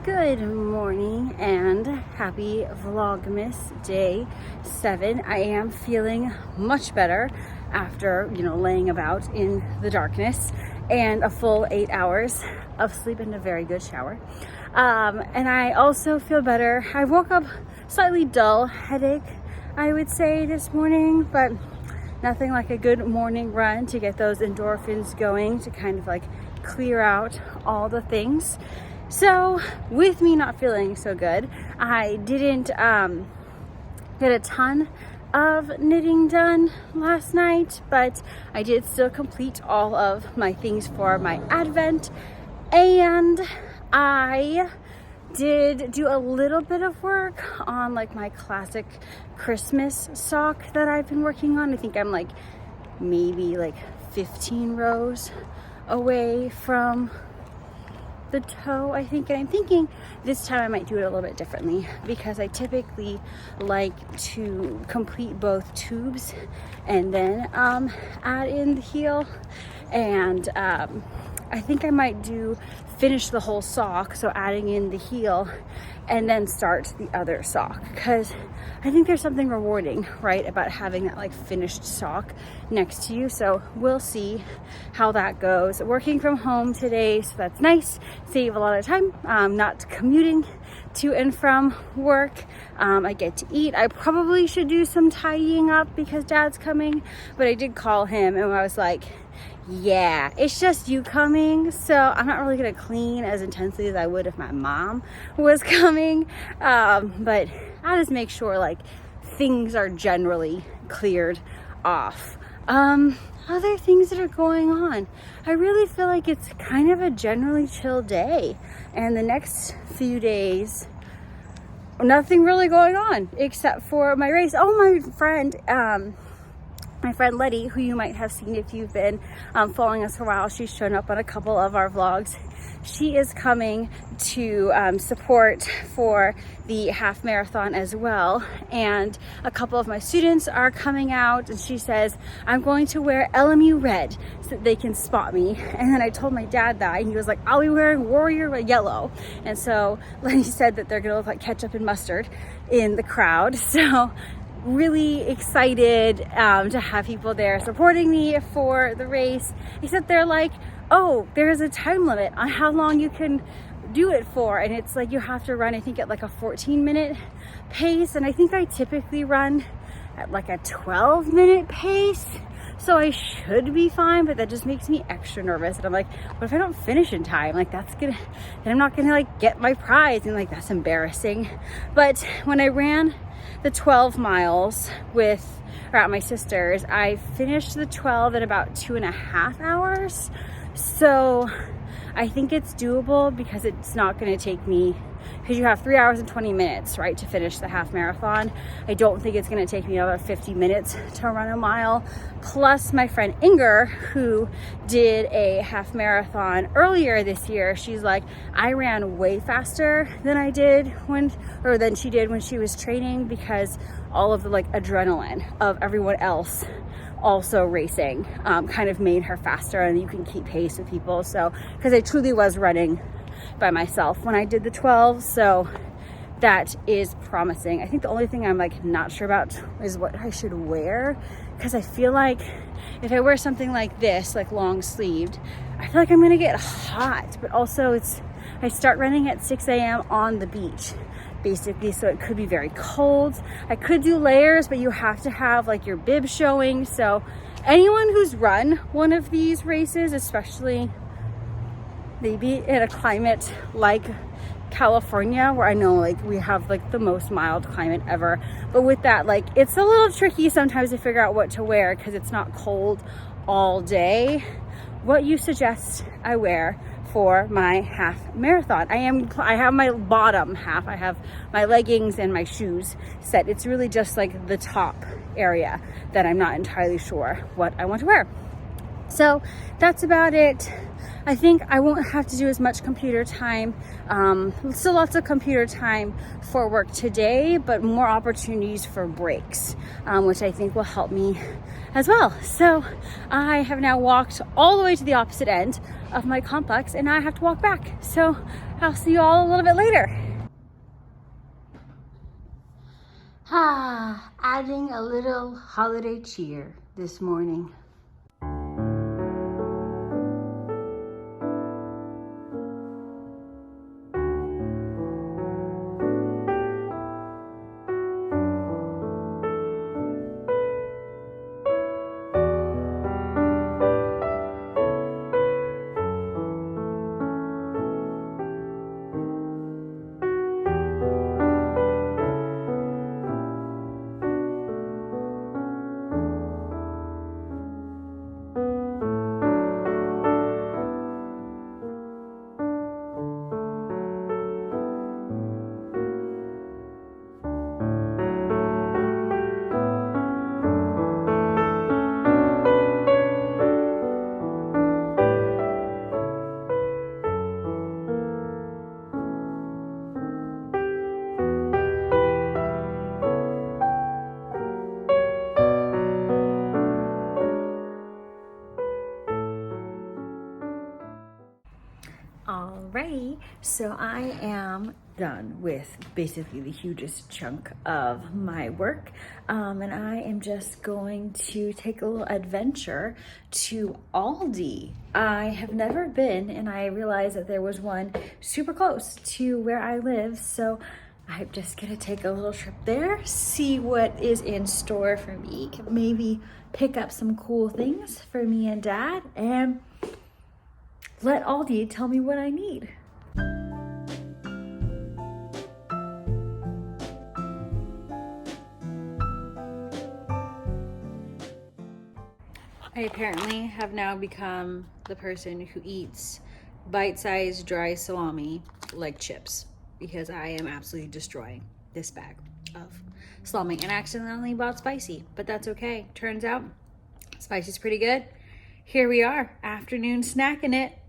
Good morning and happy Vlogmas day 7. I am feeling much better after, laying about in the darkness and a full 8 hours of sleep and a very good shower. And I also feel better. I woke up slightly dull headache, I would say, this morning, but nothing like a good morning run to get those endorphins going to kind of like clear out all the things. So with me not feeling so good, I didn't get a ton of knitting done last night, but I did still complete all of my things for my Advent, and I did do a little bit of work on like my classic Christmas sock that I've been working on. I think I'm like maybe like 15 rows away from the toe, I think, and I'm thinking this time I might do it a little bit differently because I typically like to complete both tubes and then add in the heel, and I think I might finish the whole sock, so adding in the heel and then start the other sock, because I think there's something rewarding, right, about having that like finished sock next to you. So we'll see how that goes. Working from home today, so that's nice. Save a lot of time, not commuting to and from work. I get to eat. I probably should do some tidying up because Dad's coming, but I did call him and I was like, yeah, it's just you coming, so I'm not really gonna clean as intensely as I would if my mom was coming, but I'll just make sure like things are generally cleared off. Other things that are going on, I really feel like it's kind of a generally chill day, and the next few days nothing really going on except for my race. Oh, my friend Letty, who you might have seen if you've been following us for a while, she's shown up on a couple of our vlogs. She is coming to support for the half marathon as well, and a couple of my students are coming out, and she says, I'm going to wear LMU red so that they can spot me. And then I told my dad that, and he was like, I'll be wearing Warrior yellow. And so Letty said that they're gonna look like ketchup and mustard in the crowd. So really excited to have people there supporting me for the race, except they're like, oh, there's a time limit on how long you can do it for, and it's like you have to run, I think, at like a 14-minute pace, and I think I typically run at like a 12-minute pace, so I should be fine, but that just makes me extra nervous. And I'm like, what if I don't finish in time? Like, then I'm not gonna like get my prize, and like that's embarrassing. But when I ran the 12 miles at my sister's, I finished the 12 in about 2.5 hours. So I think it's doable because it's not going to take me, because you have 3 hours and 20 minutes, right, to finish the half marathon. I don't think it's going to take me about 50 minutes to run a mile. Plus my friend Inger, who did a half marathon earlier this year, she's like, I ran way faster than than she did when she was training, because all of the like adrenaline of everyone else also racing kind of made her faster, and you can keep pace with people. So, because I truly was running by myself when I did the 12, so that is promising. I think the only thing I'm like not sure about is what I should wear, because I feel like if I wear something like this, like long sleeved, I feel like I'm gonna get hot. But also I start running at 6 a.m. on the beach basically, so it could be very cold. I could do layers, but you have to have like your bib showing. So anyone who's run one of these races, especially maybe in a climate like California, where I know like we have like the most mild climate ever, but with that, like, it's a little tricky sometimes to figure out what to wear because it's not cold all day. What you suggest I wear for my half marathon? I have my bottom half, I have my leggings and my shoes set. It's really just like the top area that I'm not entirely sure what I want to wear. So that's about it. I think I won't have to do as much computer time. Still lots of computer time for work today, but more opportunities for breaks, which I think will help me as well. So I have now walked all the way to the opposite end of my complex and now I have to walk back. So I'll see you all a little bit later. Adding a little holiday cheer this morning. Alrighty, so I am done with basically the hugest chunk of my work, and I am just going to take a little adventure to Aldi. I have never been, and I realized that there was one super close to where I live, so I'm just gonna take a little trip there, see what is in store for me, maybe pick up some cool things for me and Dad, and let Aldi tell me what I need. I apparently have now become the person who eats bite-sized dry salami like chips because I am absolutely destroying this bag of salami and accidentally bought spicy, but that's okay. Turns out spicy's pretty good. Here we are, afternoon snacking it.